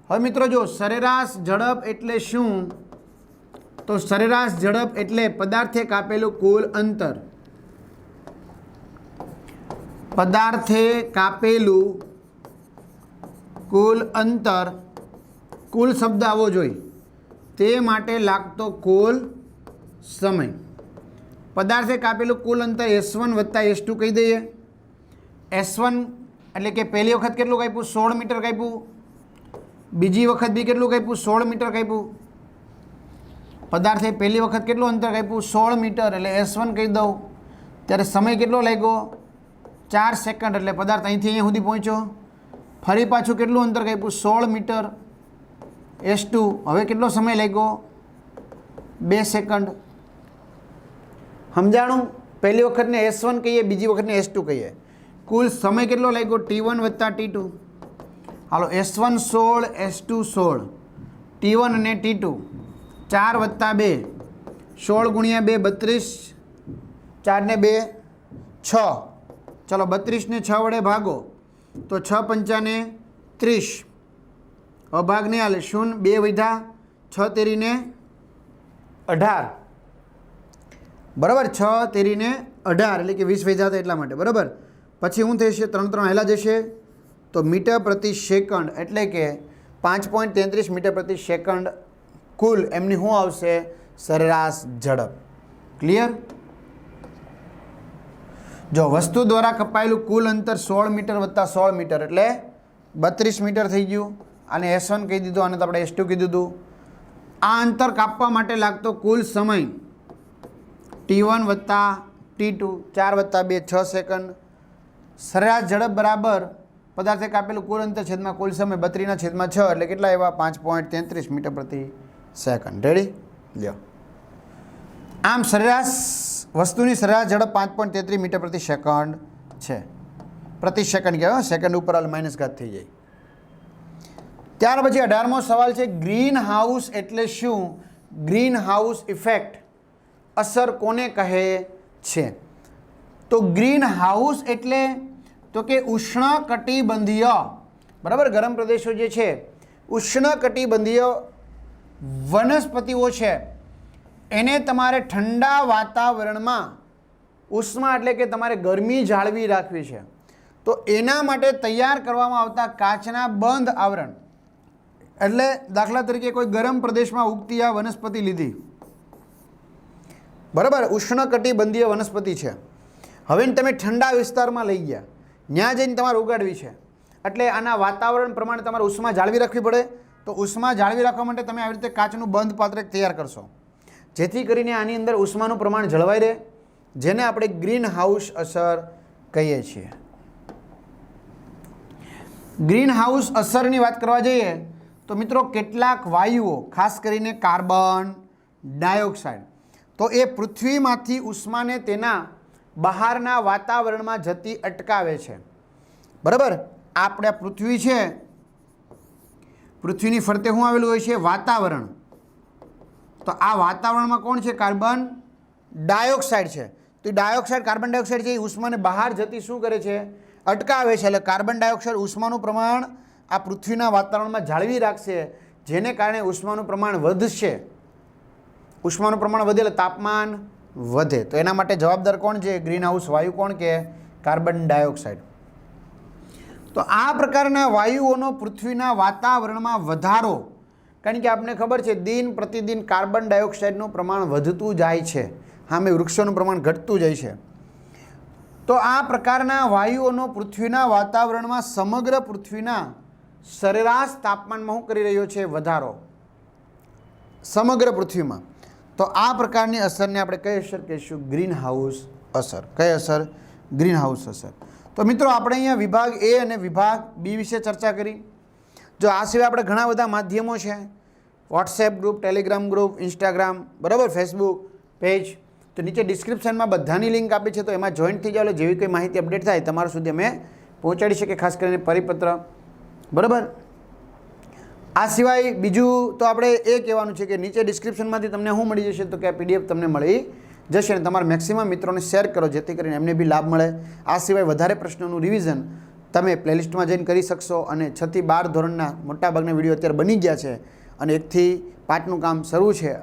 Speaker 1: હવે મિત્રો જો સરેરાશ ઝડપ એટલે શું? તો સરેરાશ ઝડપ એટલે પદાર્થે કાપેલું કુલ અંતર. પદાર્થે કાપેલું કુલ અંતર, કુલ શબ્દ આવવો જોઈએ, તે માટે લાગતો કુલ સમય. પદાર્થે કાપેલું કુલ અંતર S1 વત્તા S2 કહી દઈએ. S1 એટલે કે પહેલી વખત કેટલું કાપ્યું? 16 મીટર કાપ્યું. બીજી વખત બી કેટલું કાપ્યું? 16 મીટર કાપ્યું. પદાર્થે પહેલી વખત કેટલું અંતર કાપ્યું? 16 મીટર એટલે S1 કહી દઉં. ત્યારે સમય કેટલો લાગ્યો? 4 સેકન્ડ. એટલે પદાર્થ અહીંથી અહીંયા સુધી પહોંચ્યો. ફરી પાછું કેટલું અંતર કાપ્યું? 16 મીટર S2. હવે કેટલો સમય લાગ્યો? 2 સેકન્ડ. સમજાણું? પહેલી વખતને S1 કહીએ, બીજી વખતને S2 કહીએ. કુલ સમય કેટલો લાગ્યો? T1 વત્તા T2. હાલો, S1 16, S2 16, T1 અને T2 4 વત્તા 2, 16 ગુણ્યા 2 32, 4 ને 2 6. ચલો 32 ને 6 વડે ભાગો તો 6 પંચાને 30. હવે ભાગ નહીં હાલે. 0 2 વધ્યા, 6 તેરીને 18, બરાબર. 6 તેરીને 18 એટલે કે 20 વધ્યા હતા એટલા માટે, બરાબર. પછી શું થશે? 3 3 હેલા જશે તો મીટર પ્રતિ સેકન્ડ એટલે કે 5.33 મીટર પ્રતિ સેકન્ડ કુલ એમની શું આવશે? સરેરાશ ઝડપ. ક્લિયર? જો વસ્તુ દ્વારા કપાયેલું કુલ અંતર 16 મીટર વત્તા 16 મીટર એટલે 32 મીટર થઈ ગયું. આને S1 કહી દીધું, આને તો આપણે S2 કહી દીધું. આ અંતર કાપવા માટે લાગતો કુલ સમય T1 વત્તા T2 4 વત્તા 2 6 સેકન્ડ. સરેરાશ ઝડપ બરાબર પદાર્થે કાપેલું કુલ અંતર છેદમાં કુલ સમય 32/6 એટલે કેટલા એવા? 5.33 મીટર પ્રતિ સેકન્ડ. રેડી? લ્યો. આમ સરેરાશ વસ્તુની સરેરાશ ઝડપ 5.33 મીટર પ્રતિ સેકન્ડ છે. પ્રતિ સેકન્ડ કહેવાય, સેકન્ડ ઉપર માઇનસ ઘાત થઈ જાય. ત્યાર પછી 18મો સવાલ છે, ગ્રીન હાઉસ એટલે શું? ગ્રીન હાઉસ ઇફેક્ટ અસર કોને કહે છે? તો ગ્રીન હાઉસ એટલે તો કે ઉષ્ણકટિબંધીય, બરાબર, ગરમ પ્રદેશો જે છે ઉષ્ણકટિબંધીય વનસ્પતિઓ છે એને તમારે ઠંડા વાતાવરણમાં ઉષ્મા એટલે કે તમારે ગરમી જાળવી રાખવી છે. તો એના માટે તૈયાર કરવામાં આવતા કાચના બંધ આવરણ એટલે દાખલા તરીકે કોઈ ગરમ પ્રદેશમાં ઉગતી આ વનસ્પતિ લીધી, બરાબર, ઉષ્ણકટિબંધીય વનસ્પતિ છે. હવે તમે ઠંડા વિસ્તારમાં લઈ ગયા, ત્યાં જઈને તમારે ઉગાડવી છે એટલે આના વાતાવરણ પ્રમાણે તમારે ઉષ્મા જાળવી રાખવી પડે. તો ઉષ્મા જાળવી રાખવા માટે તમે આવી રીતે કાચનું બંધ પાત્ર તૈયાર કરશો જેથી કરીને આની અંદર ઉષ્માનું પ્રમાણ જળવાઈ રહે, જેને આપણે ગ્રીન હાઉસ અસર કહીએ છીએ. ગ્રીન હાઉસ અસરની વાત કરવા જઈએ તો મિત્રો કેટલાક વાયુઓ ખાસ કરીને કાર્બન ડાયોક્સાઇડ તો એ પૃથ્વીમાંથી ઉષ્માને તેના બહારના વાતાવરણમાં જતી અટકાવે છે. બરાબર. આપણે પૃથ્વી છે, પૃથ્વીની ફરતે શું આવેલું હોય છે? વાતાવરણ. તો આ વાતાવરણમાં કોણ છે? કાર્બન ડાયોક્સાઇડ છે. તો ડાયોક્સાઇડ, કાર્બન ડાયોક્સાઇડ છે એ ઉષ્માને બહાર જતી શું કરે છે? અટકાવે છે. એટલે કાર્બન ડાયોક્સાઇડ ઉષ્માનું પ્રમાણ આ પૃથ્વીના વાતાવરણમાં જાળવી રાખશે, જેને કારણે ઉષ્માનું પ્રમાણ વધશે. ઉષ્માનું પ્રમાણ વધે એટલે તાપમાન વધે. તો એના માટે જવાબદાર કોણ છે? ગ્રીન હાઉસ વાયુ કોણ કે? Carbon dioxide. તો આ પ્રકારના વાયુઓનો પૃથ્વીના વાતાવરણમાં વધારો, કારણ કે આપણને ખબર છે દિન પ્રતિદિન કાર્બન ડાયોક્સાઇડનું પ્રમાણ વધતું જાય છે, સામે વૃક્ષોનું પ્રમાણ ઘટતું જાય છે. તો આ પ્રકારના વાયુઓનો પૃથ્વીના વાતાવરણમાં સમગ્ર પૃથ્વીના સરેરાશ તાપમાનમાં શું કરી રહ્યો છે? વધારો. સમગ્ર પૃથ્વીમાં. તો આ પ્રકારની અસરને આપણે કઈ અસર કહીશું? ગ્રીન હાઉસ અસર. કઈ અસર? ગ્રીન હાઉસ અસર. તો મિત્રો આપણે અહીંયા વિભાગ એ અને વિભાગ બી વિશે ચર્ચા કરી. જો આ સિવાય આપણે ઘણા બધા માધ્યમો છે, WhatsApp group, Telegram group, Instagram, બરાબર, ફેસબુક પેજ. તો નીચે ડિસ્ક્રિપ્શનમાં બધાની લિંક આપી છે, તો એમાં જોઈન્ટ થઈ જાઓ. જેવી કોઈ માહિતી અપડેટ થાય તમારા સુધી અમે પહોંચાડી શકીએ, ખાસ કરીને પરિપત્ર. બરાબર. આ સિવાય બીજું તો આપણે એ કહેવાનું છે કે નીચે ડિસ્ક્રિપ્શનમાંથી તમને શું મળી જશે? તો કે આ પીડીએફ તમને મળી જશે અને તમારા મેક્સિમમ મિત્રોને શેર કરો, જેથી કરીને એમને બી લાભ મળે. આ સિવાય વધારે પ્રશ્નોનું રિવિઝન તમે પ્લેલિસ્ટમાં જઈને કરી શકશો. અને 6 થી 12 ધોરણના મોટાભાગના વિડીયો અત્યારે બની ગયા છે અને 1 થી 5નું કામ શરૂ છે.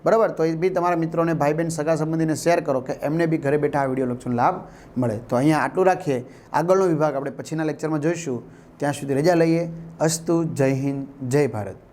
Speaker 1: બરાબર. તો એ બી તમારા મિત્રોને, ભાઈ બહેન, સગા સંબંધીને શેર કરો કે એમને બી ઘરે બેઠા આ વિડીયો લેક્ચરનો લાભ મળે. તો અહીંયા આટલું રાખીએ. આગળનો વિભાગ આપણે પછીના લેક્ચરમાં જોઈશું. ત્યાં સુધી રજા લઈએ. અસ્તુ. જય હિન્દ, જય ભારત.